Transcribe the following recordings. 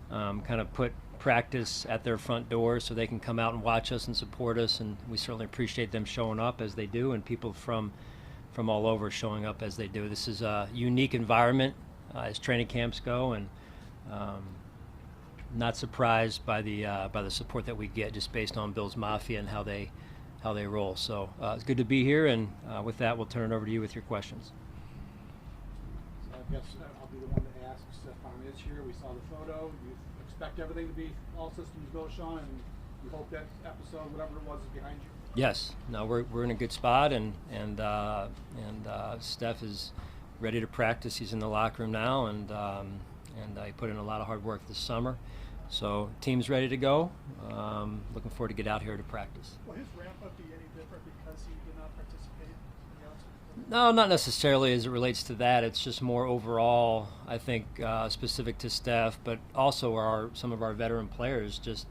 kind of put practice at their front door so they can come out and watch us and support us, and we certainly appreciate them showing up as they do, and people from all over showing up as they do. This is a unique environment as training camps go, and um, not surprised by the support that we get just based on Bill's Mafia and how they roll. So it's good to be here, and with that, we'll turn it over to you with your questions. So I guess I'll be the one to ask. Stefan is here. We saw the photo. You expect everything to be all systems go, Sean, and you hope that episode, whatever it was, is behind you? Yes. No, we're in a good spot, and Steph is ready to practice. He's in the locker room now, and he put in a lot of hard work this summer. So team's ready to go. Looking forward to get out here to practice. Will his ramp up be any different because he did not participate in the outfit? No, not necessarily as it relates to that. It's just more overall, I think, specific to Steph, but also some of our veteran players just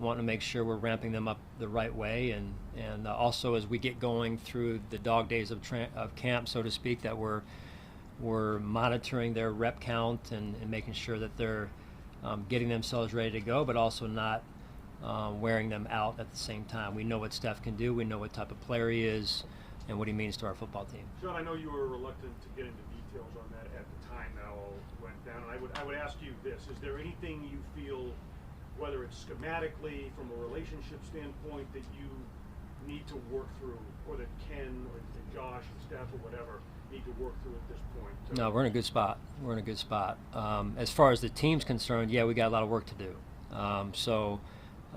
wanting to make sure we're ramping them up the right way, and also as we get going through the dog days of camp, so to speak, that we're monitoring their rep count and making sure that they're getting themselves ready to go, but also not wearing them out at the same time. We know what Steph can do. We know what type of player he is and what he means to our football team. Sean, I know you were reluctant to get into details on that at the time that all went down. And I would ask you this. Is there anything you feel, whether it's schematically, from a relationship standpoint, that you need to work through, or that Ken or Josh and Steph or whatever need to work through at this point? No, we're in a good spot. We're in a good spot. As far as the team's concerned, yeah, we got a lot of work to do. So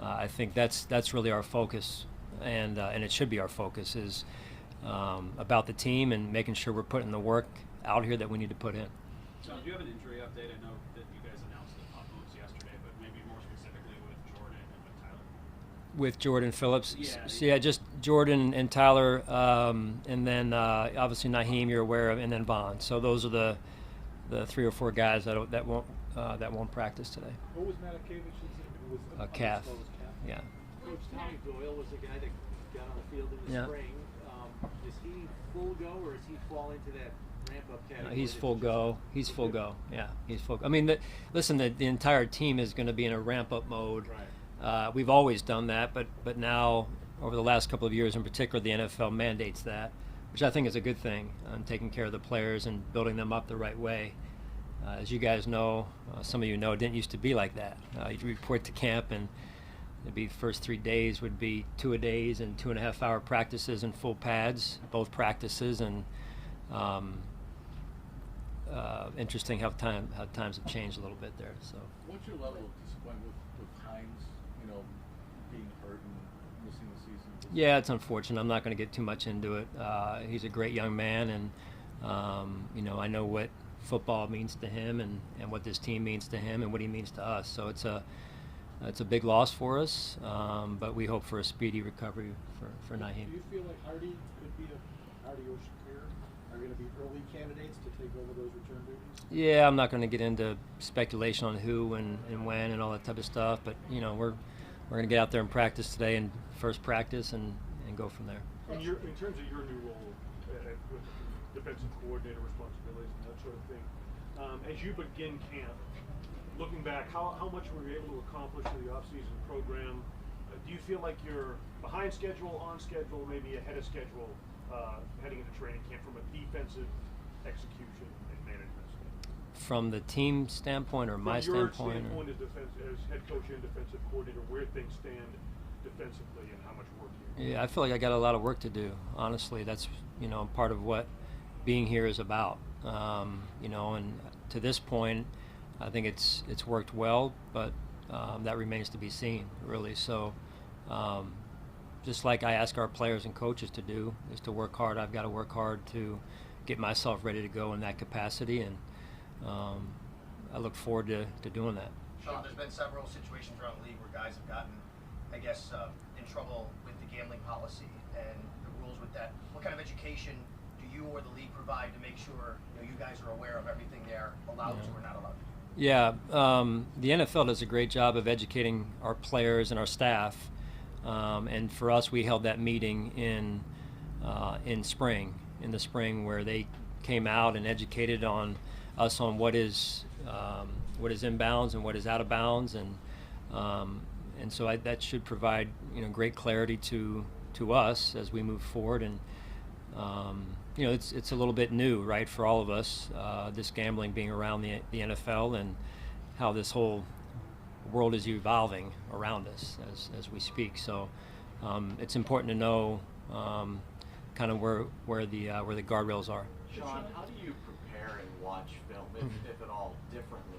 I think that's really our focus, and it should be our focus, is about the team and making sure we're putting the work out here that we need to put in. So, do you have an injury update? I know that you guys announced the top moves yesterday, but maybe more specifically with Jordan and with Tyler. With Jordan Phillips? Yeah. So, yeah, just Jordan and Tyler, and then obviously Naheem you're aware of, and then Vaughn. So those are the 3 or 4 guys that won't practice today. What was Matakevich's? It was Calf. calf. Yeah. Coach Tommy Doyle was the guy that got on the field in the Yeah. spring. Is he full go, or does he fall into that ramp-up category? He's full go. He's full go. Yeah, he's full. I mean, listen, the entire team is going to be in a ramp-up mode. Right. We've always done that, but now over the last couple of years, in particular, the NFL mandates that, which I think is a good thing. Taking care of the players and building them up the right way. As you guys know, some of you know, it didn't used to be like that. You'd report to camp, and it'd be the first 3 days would be 2-a-days and 2.5-hour practices and full pads, both practices, and interesting how times have changed a little bit there. So. What's your level of disappointment with Hines, being hurt and missing the season? Yeah, it's unfortunate. I'm not going to get too much into it. He's a great young man, and I know what football means to him, and what this team means to him, and what he means to us. So it's a big loss for us, but we hope for a speedy recovery for Naheem. Do you feel like Hardy could be Hardy or Shakir are going to be early candidates to take over those return duties? Yeah, I'm not going to get into speculation on who and when and all that type of stuff, but we're going to get out there and practice today, and first practice, and go from there. In terms of your new role with defensive coordinator responsibilities and that sort of thing, as you begin camp, looking back, how much were you able to accomplish in the off-season program? Do you feel like you're behind schedule, on schedule, maybe ahead of schedule, heading into training camp from a defensive execution and management standpoint? From the team standpoint or my standpoint? From your standpoint as head coach and defensive coordinator, where things stand defensively and how much work you have? Yeah, I feel like I got a lot of work to do. Honestly, that's part of what being here is about. And to this point, I think it's worked well, but that remains to be seen, really. So, just like I ask our players and coaches to do, is to work hard. I've got to work hard to get myself ready to go in that capacity, and I look forward to doing that. Sean, there's been several situations around the league where guys have gotten, I guess, in trouble with the gambling policy and the rules with that. What kind of education do you or the league provide to make sure you guys are aware of everything they're allowed to or not allowed to do? Yeah, the NFL does a great job of educating our players and our staff, and for us, we held that meeting in the spring, where they came out and educated us on what is what is in bounds and what is out of bounds, and so that should provide great clarity to us as we move forward. And it's a little bit new, right, for all of us, this gambling being around the NFL and how this whole world is evolving around us as we speak. So it's important to know kind of where the guardrails are. Sean, how do you prepare and watch film, if at all, differently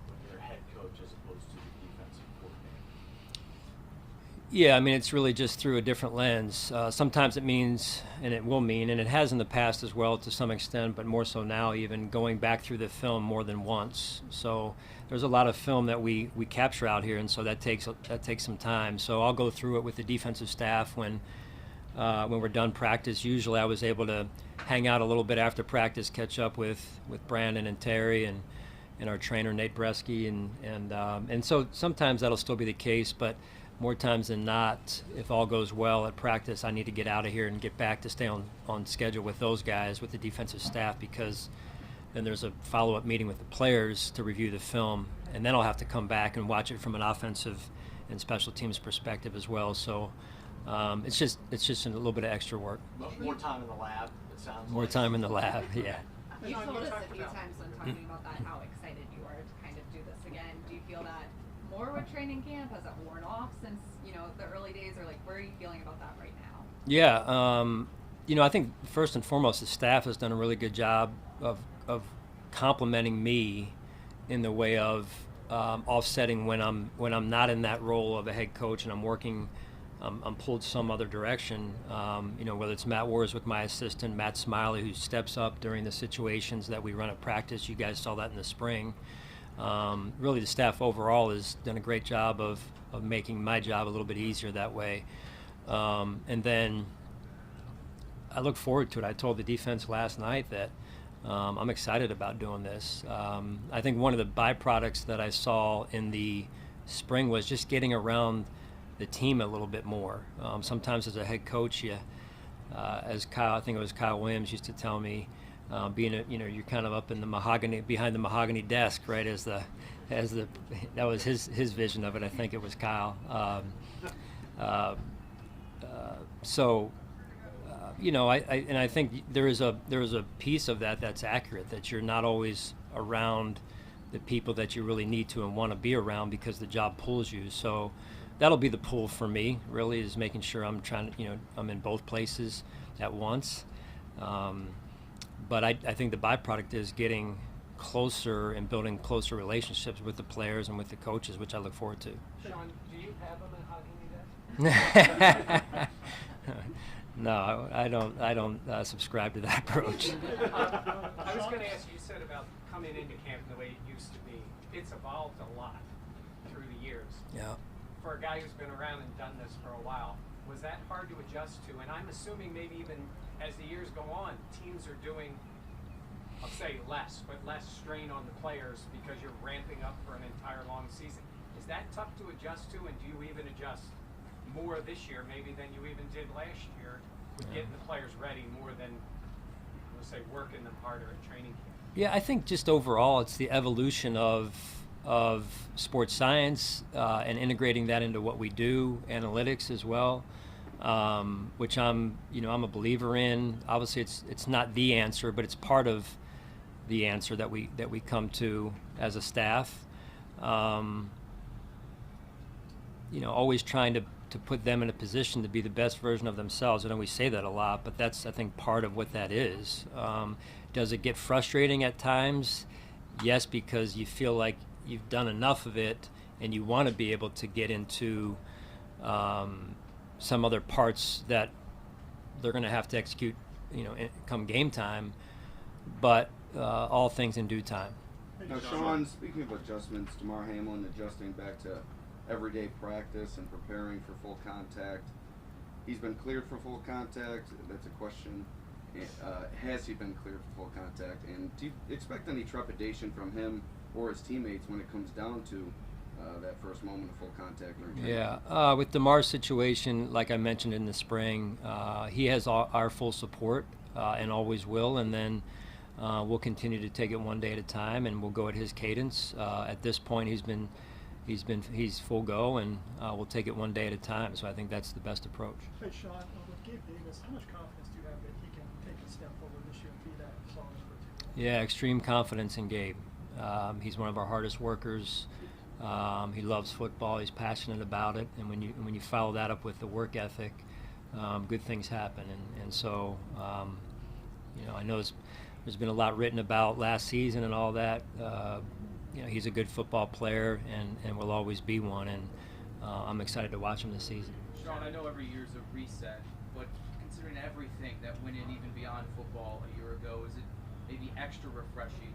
when you're a head coach as opposed to the defensive coordinator? Yeah, I mean, it's really just through a different lens. Sometimes it means, and it will mean, and it has in the past as well to some extent, but more so now, even going back through the film more than once. So there's a lot of film that we capture out here, and so that takes some time. So I'll go through it with the defensive staff when we're done practice. Usually I was able to hang out a little bit after practice, catch up with Brandon and Terry and our trainer Nate Bresky, and so sometimes that'll still be the case, but more times than not, if all goes well at practice, I need to get out of here and get back to stay on schedule with those guys, with the defensive staff, because then there's a follow-up meeting with the players to review the film, and then I'll have to come back and watch it from an offensive and special teams perspective as well. So it's just a little bit of extra work. More time in the lab, it sounds More like. time in the lab, yeah. You Sean, told you us talked a few about- times when talking about that how excited you are to kind of do this again. Do you feel that more with training camp? Has it worn off since the early days, or like where are you feeling about that right now? Yeah, I think first and foremost the staff has done a really good job of complimenting me in the way of offsetting when I'm not in that role of a head coach and I'm working. I'm pulled some other direction, whether it's Matt Wars with my assistant, Matt Smiley, who steps up during the situations that we run at practice. You guys saw that in the spring. Really, the staff overall has done a great job of making my job a little bit easier that way. And then I look forward to it. I told the defense last night that I'm excited about doing this. I think one of the byproducts that I saw in the spring was just getting around the team a little bit more. Sometimes as a head coach, as I think it was Kyle Williams used to tell me, you're kind of up in the behind the mahogany desk, right? That was his vision of it. I think it was Kyle. I think there is a piece of that that's accurate, that you're not always around the people that you really need to and want to be around because the job pulls you. So that'll be the pull for me, really, is making sure I'm I'm in both places at once. But I think the byproduct is getting closer and building closer relationships with the players and with the coaches, which I look forward to. Sean, do you have a mahogany desk? No, I don't subscribe to that approach. I was going to ask you said about coming into camp the way it used to be. It's evolved a lot through the years. Yeah. For a guy who's been around and done this for a while, was that hard to adjust to? And I'm assuming maybe even as the years go on, teams are doing, I'll say less, but less strain on the players because you're ramping up for an entire long season. Is that tough to adjust to, and do you even adjust more this year maybe than you even did last year with getting the players ready more than, let's say, working them harder at training camp? Yeah, I think just overall it's the evolution of sports science and integrating that into what we do, analytics as well, which I'm a believer in. Obviously, it's not the answer, but it's part of the answer that we come to as a staff. Always trying to put them in a position to be the best version of themselves. I know we say that a lot, but that's, I think, part of what that is. Does it get frustrating at times? Yes, because you feel like you've done enough of it and you want to be able to get into some other parts that they're going to have to execute, come game time, but all things in due time. Now, Sean, speaking of adjustments, Damar Hamlin adjusting back to everyday practice and preparing for full contact. He's been cleared for full contact. That's a question. Has he been cleared for full contact? And do you expect any trepidation from him or his teammates when it comes down to that first moment of full contact? Yeah, with Damar's situation, like I mentioned in the spring, he has our full support and always will. And then we'll continue to take it one day at a time, and we'll go at his cadence. At this point, he's full go, and we'll take it one day at a time. So I think that's the best approach. Hey, Sean, with Gabe Davis, how much confidence do you have that he can take a step forward this year and be that solid number 2? Yeah, extreme confidence in Gabe. He's one of our hardest workers. He loves football. He's passionate about it, and when you follow that up with the work ethic, good things happen. And so, I know there's been a lot written about last season and all that. He's a good football player and will always be one. And I'm excited to watch him this season. Sean, I know every year's a reset, but considering everything that went in even beyond football a year ago, is it maybe extra refreshing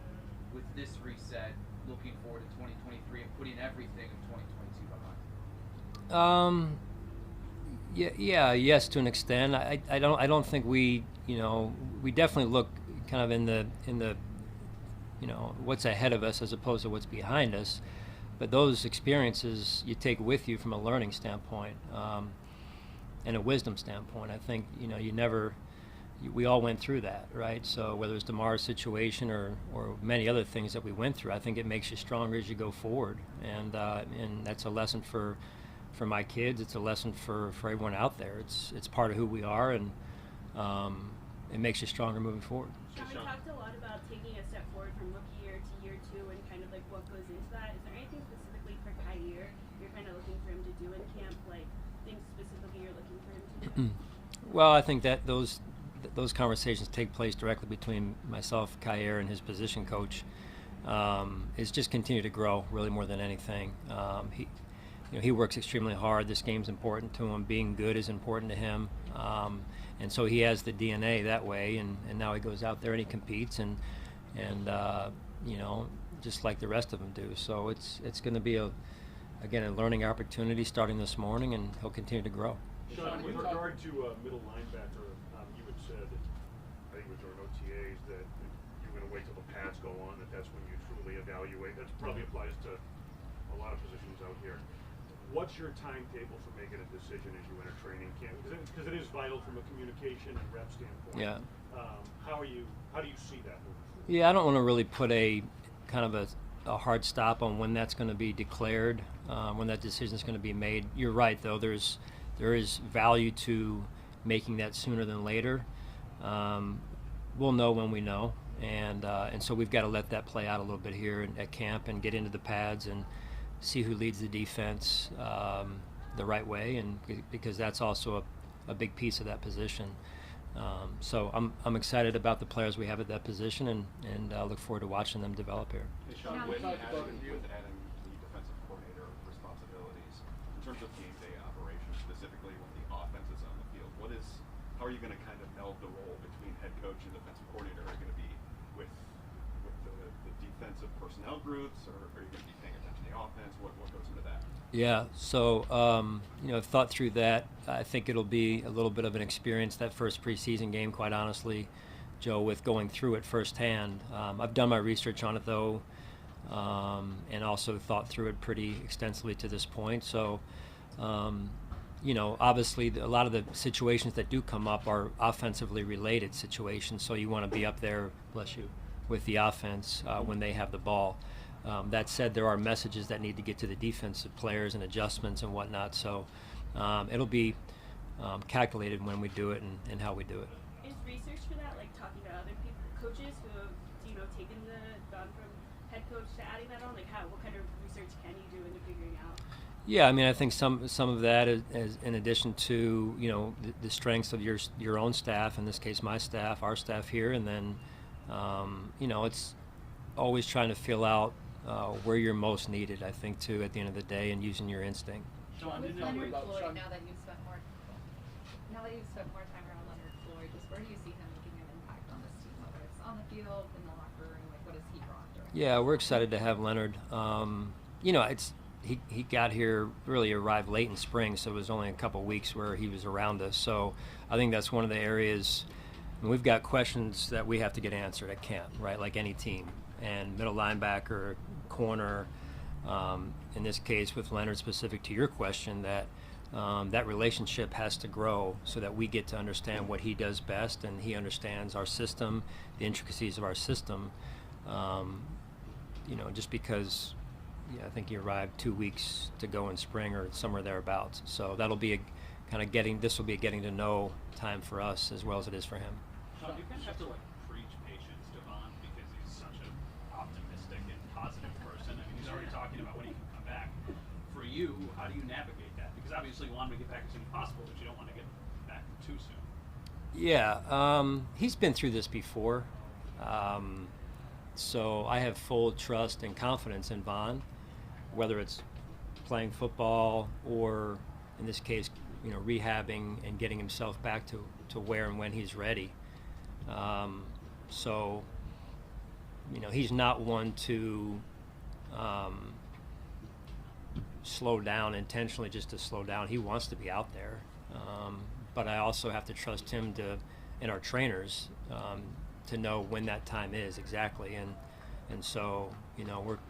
with this reset, looking forward to 2023 and putting everything of 2022 behind? Yes, to an extent. I don't think we definitely look kind of in the what's ahead of us as opposed to what's behind us. But those experiences you take with you from a learning standpoint and a wisdom standpoint. I think we all went through that, right? So whether it's DeMar's situation or many other things that we went through, I think it makes you stronger as you go forward. And that's a lesson for my kids. It's a lesson for everyone out there. It's part of who we are, and it makes you stronger moving forward. Sean, we talked a lot about taking a step forward from rookie year to year 2 and kind of like what goes into that. Is there anything specifically for Kyer you're kind of looking for him to do in camp, like things specifically you're looking for him to do? Well, I think that those conversations take place directly between myself, Kyer, and his position coach. Is just continue to grow really more than anything. He works extremely hard. This game's important to him. Being good is important to him. And so he has the DNA that way, and now he goes out there and he competes, and just like the rest of them do. So it's going to be a learning opportunity starting this morning, and he'll continue to grow. Sean, with regard to middle linebacker, you had said, I think it was during OTAs, that you're going to wait till the pads go on, that's when you truly evaluate. That probably applies to a lot of positions out here. What's your timetable for making a decision as you enter training camp? Because it is vital from a communication and rep standpoint. Yeah. How do you see that moving forward? Yeah, I don't want to really put a kind of a hard stop on when that's going to be declared, when that decision is going to be made. You're right, though. There is value to making that sooner than later. We'll know when we know, and so we've got to let that play out a little bit here at camp and get into the pads and see who leads the defense the right way, and because that's also a big piece of that position. So I'm excited about the players we have at that position, and look forward to watching them develop here. Hey, Sean, with adding the defensive coordinator responsibilities, in terms of game day operations, specifically when the offense is on the field, how are you going to kind of meld the role between head coach and defensive coordinator? Are you going to be with the defensive personnel groups, or are you going to be paying attention to the offense? What goes into that? Yeah, so I've thought through that. I think it'll be a little bit of an experience, that first preseason game, quite honestly, Joe, with going through it firsthand. I've done my research on it, though, and also thought through it pretty extensively to this point. So, obviously a lot of the situations that do come up are offensively related situations, so you want to be up there, bless you, with the offense when they have the ball. That said, there are messages that need to get to the defensive players and adjustments and whatnot, so it'll be calculated when we do it and how we do it. Is research for that, like talking to other coaches who have, taken gone from head coach to adding that on? Like what kind of research can you do into figuring out? Yeah, I mean, I think some of that is in addition to the strengths of your own staff, in this case my staff, our staff here, and then it's always trying to fill out where you're most needed, I think, too, at the end of the day, and using your instinct. Sean, with Leonard Floyd, now that you've spent more time around Leonard Floyd, just where do you see him making an impact on this team, whether it's on the field, in the locker room, like what has he brought to it? Yeah, we're excited to have Leonard. He got here, really arrived late in spring, so it was only a couple weeks where he was around us. So I think that's one of the areas, and we've got questions that we have to get answered at camp, right, like any team. And middle linebacker, corner, in this case with Leonard, specific to your question, that that relationship has to grow so that we get to understand what he does best, and he understands our system, the intricacies of our system. Just because I think he arrived 2 weeks to go in spring or somewhere thereabouts. So that'll be this will be a getting to know time for us as well as it is for him. Sean, do you kind of have to preach patience to Vaughn because he's such an optimistic and positive person? I mean, he's already talking about when he can come back. For you, how do you navigate that? Because obviously you want him to get back as soon as possible, but you don't want to get back too soon. Yeah, he's been through this before. So I have full trust and confidence in Vaughn, whether it's playing football or, in this case, rehabbing and getting himself back to where and when he's ready. So he's not one to slow down intentionally just to slow down. He wants to be out there. But I also have to trust him and our trainers to know when that time is exactly, and so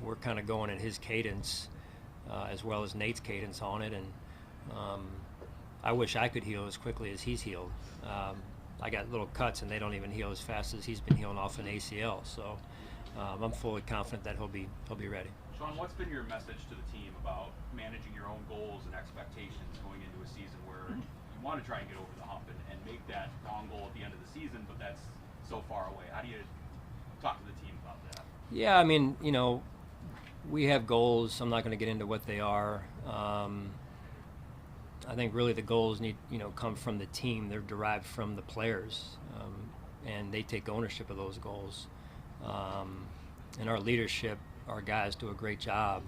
we're kind of going in his cadence as well as Nate's cadence on it, and I wish I could heal as quickly as he's healed. I got little cuts and they don't even heal as fast as he's been healing off an ACL, so I'm fully confident that he'll be ready. Sean, what's been your message to the team about managing your own goals and expectations going into a season where you want to try and get over the hump and make that long goal at the end of the season, but that's so far away? How do you talk to the team about that? Yeah, I mean, we have goals. I'm not going to get into what they are. I think really the goals need, come from the team. They're derived from the players, and they take ownership of those goals. And our leadership, our guys do a great job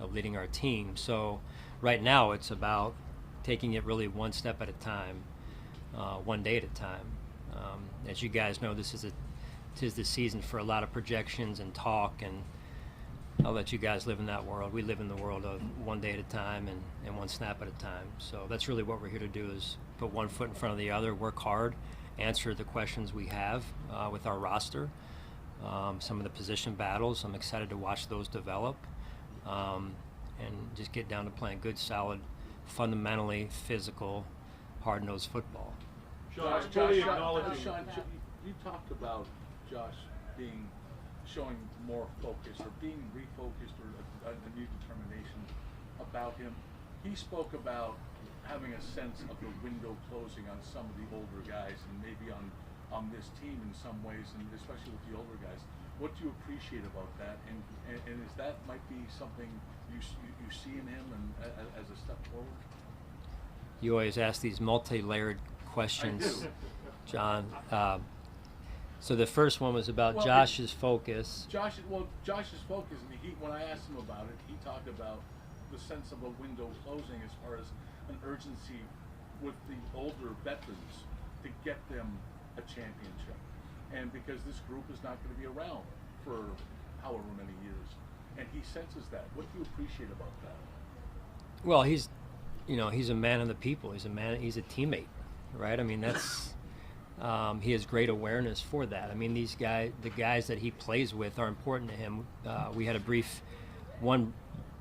of leading our team. So right now it's about taking it really one step at a time, one day at a time. As you guys know, tis the season for a lot of projections and talk, and I'll let you guys live in that world. We live in the world of one day at a time and one snap at a time. So that's really what we're here to do, is put one foot in front of the other, work hard, answer the questions we have with our roster. Some of the position battles, I'm excited to watch those develop, and just get down to playing good, solid, fundamentally physical, hard-nosed football. Josh, you talked about Josh showing more focus or being refocused or a new determination about him. He spoke about having a sense of the window closing on some of the older guys and maybe on this team in some ways, and especially with the older guys. What do you appreciate about that? And is that might be something you see in him and as a step forward? You always ask these multi-layered questions, John. So the first one was about Josh's focus. Josh's focus, and when I asked him about it, he talked about the sense of a window closing as far as an urgency with the older veterans to get them a championship, and because this group is not going to be around for however many years, and he senses that. What do you appreciate about that? Well, he's a man of the people. He's a teammate, right? I mean, that's he has great awareness for that. I mean, the guys that he plays with are important to him. We had one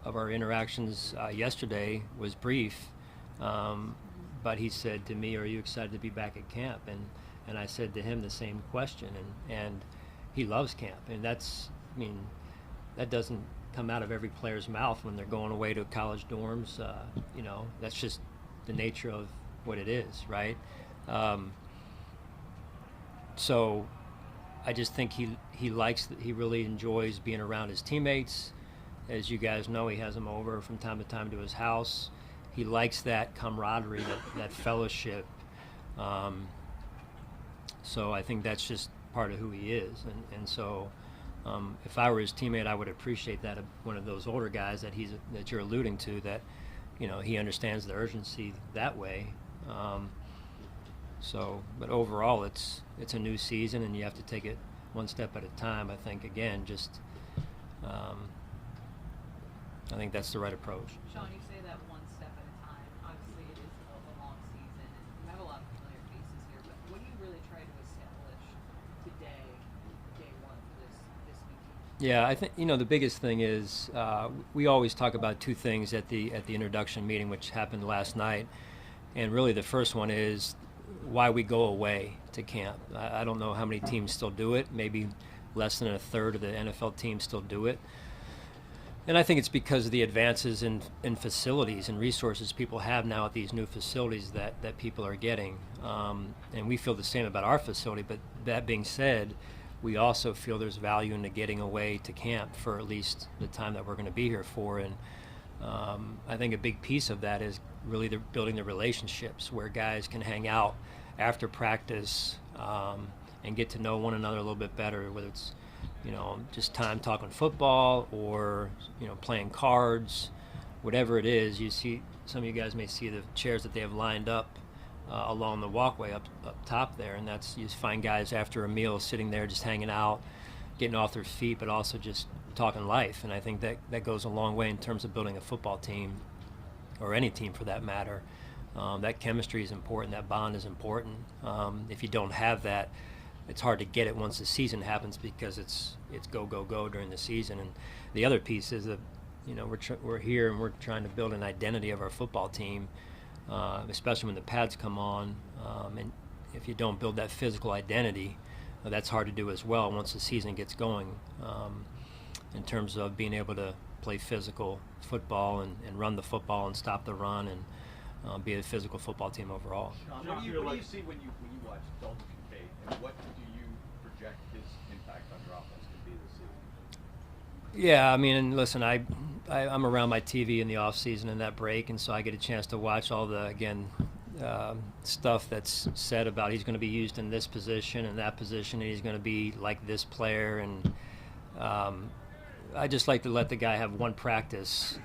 of our interactions yesterday was brief, but he said to me, "Are you excited to be back at camp?" And I said to him the same question, and he loves camp, and that doesn't come out of every player's mouth when they're going away to college dorms. That's just the nature of what it is, right? So I just think he really enjoys being around his teammates. As you guys know, he has them over from time to time to his house. He likes that camaraderie, that fellowship. So I think that's just part of who he is. And so if I were his teammate, I would appreciate that of one of those older guys that you're alluding to, that he understands the urgency that way. But overall, it's a new season, and you have to take it one step at a time. I think, again, I think that's the right approach. Sean, you say that one step at a time. Obviously, it is a long season, and you have a lot of familiar faces here, but what do you really try to establish today, day one, for this new team? Yeah, I think the biggest thing is we always talk about two things at the introduction meeting, which happened last night, and really the first one is why we go away to camp. I don't know how many teams still do it. Maybe less than a third of the NFL teams still do it. And I think it's because of the advances in facilities and resources people have now at these new facilities that people are getting. And we feel the same about our facility. But that being said, we also feel there's value in getting away to camp for at least the time that we're going to be here for. And I think a big piece of that is really building the relationships where guys can hang out after practice and get to know one another a little bit better, whether it's just time talking football or, playing cards, whatever it is. You see, some of you guys may see the chairs that they have lined up along the walkway up top there, and you just find guys after a meal sitting there just hanging out, getting off their feet, but also just talking life. And I think that goes a long way in terms of building a football team, or any team for that matter. That chemistry is important, that bond is important. If you don't have that, it's hard to get it once the season happens, because it's go during the season. And the other piece is that we're here and we're trying to build an identity of our football team, especially when the pads come on. And if you don't build that physical identity, that's hard to do as well once the season gets going, in terms of being able to play physical football and run the football and stop the run and be a physical football team overall. What do you see when you watch Dalton Kincaid, and what do you project his impact on your offense to be this season? Yeah, I mean, listen, I'm around my TV in the off season and that break, and so I get a chance to watch all the stuff that's said about he's going to be used in this position and that position, and he's going to be like this player. And I just like to let the guy have one practice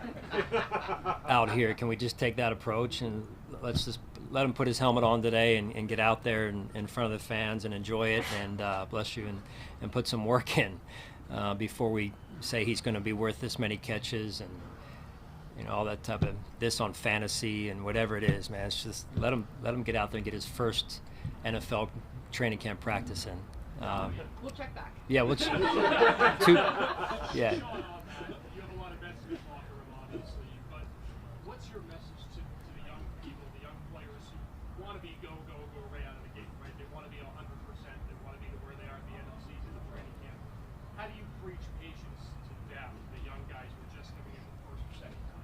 out here. Can we just take that approach and let's just let him put his helmet on today and get out there in front of the fans and enjoy it, and bless you, and put some work in before we say he's going to be worth this many catches and all that type of this on fantasy and whatever it is, man. It's just let him get out there and get his first NFL training camp practice in. We'll check back. Yeah, we'll check. Yeah. You have a lot of vets in this locker room, obviously, but what's your message to the young people, the young players who want to be go right out of the gate, right? They want to be 100%. They want to be where they are at the end of the season of training camp. How do you preach patience to them, the young guys who are just coming in the first or second time?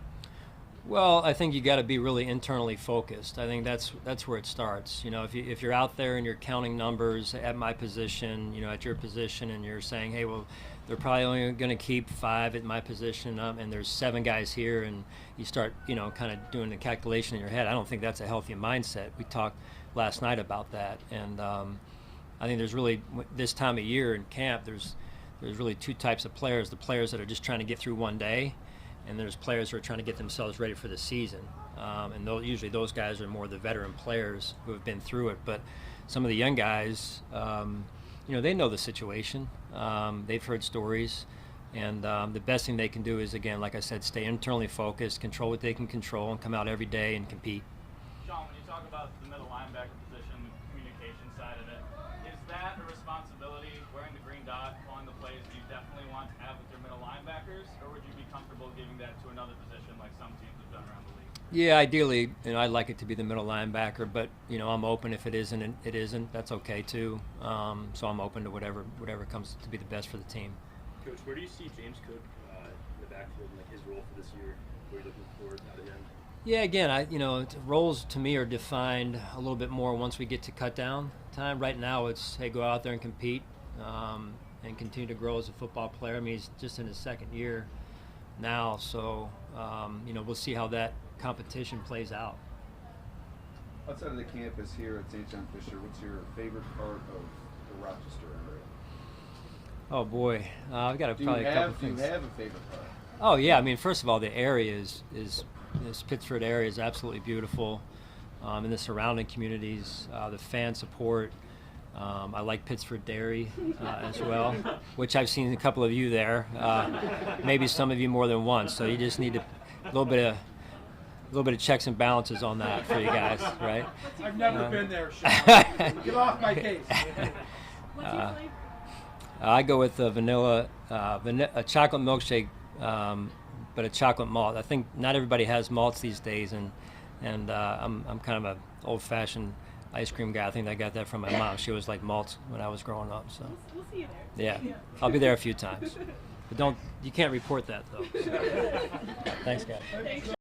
Well, I think you got to be really internally focused. I think that's where it starts. If you're out there and you're counting numbers at my position, at your position, and you're saying, hey, well, they're probably only going to keep 5 at my position, and there's 7 guys here, and you start, kind of doing the calculation in your head. I don't think that's a healthy mindset. We talked last night about that, and I think there's really, this time of year in camp, there's really 2 types of players: the players that are just trying to get through one day, and there's players who are trying to get themselves ready for the season. And usually those guys are more the veteran players who have been through it. But some of the young guys, they know the situation. They've heard stories. And the best thing they can do is, again, like I said, stay internally focused, control what they can control, and come out every day and compete. Sean, when you talk about the middle linebacker position, the communication side of it, is that a responsibility, wearing the green dot, calling the plays, that you definitely want to have with your middle linebackers, or would you be comfortable giving that to another position like some teams have done around the league? Yeah, ideally, I'd like it to be the middle linebacker, but I'm open. If it isn't, it isn't. That's okay too. So I'm open to whatever comes to be the best for the team. Coach, where do you see James Cook in the backfield, like his role for this year? Where are you looking forward out of him? Yeah, again, roles to me are defined a little bit more once we get to cut down time. Right now, it's, hey, go out there and compete, and continue to grow as a football player. I mean, he's just in his second year now, so we'll see how that competition plays out. Outside of the campus here at St. John Fisher, what's your favorite part of the Rochester area? Oh boy, I've got probably a couple things. Do you have a favorite part? Oh yeah, I mean, first of all, the area is this Pittsford area is absolutely beautiful, and the surrounding communities, the fan support. I like Pittsford Dairy as well, which I've seen a couple of you there, maybe some of you more than once. So you just need a little bit of checks and balances on that for you guys, right? I've never been there, Sean. Get off my case. What's your flavor? I go with a a chocolate milkshake, but a chocolate malt. I think not everybody has malts these days, and I'm kind of an old-fashioned ice cream guy. I think I got that from my mom. She was like malts when I was growing up. So We'll see you there. yeah, I'll be there a few times. But you can't report that though. Thanks, guys. Thanks.